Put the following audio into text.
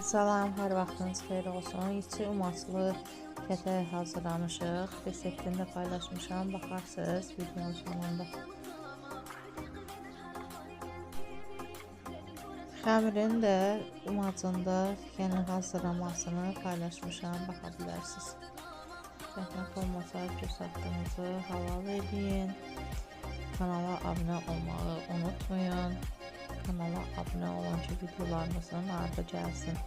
Salam, hər vaxtınız xeyir olsun. İçi umaçlı kətə hazırlamışıq. Reseptini də paylaşmışam. Baxarsınız videonun sonunda. Xəmirin də umacında yəni hazırlamasını paylaşmışam. Baxa bilərsiniz. Zəhmət olmasa göz haqqınızı halal edin. Kanala abunə olmağı unutmayın. Kanala abunə olan ki videolarımızın ardı gəlsin.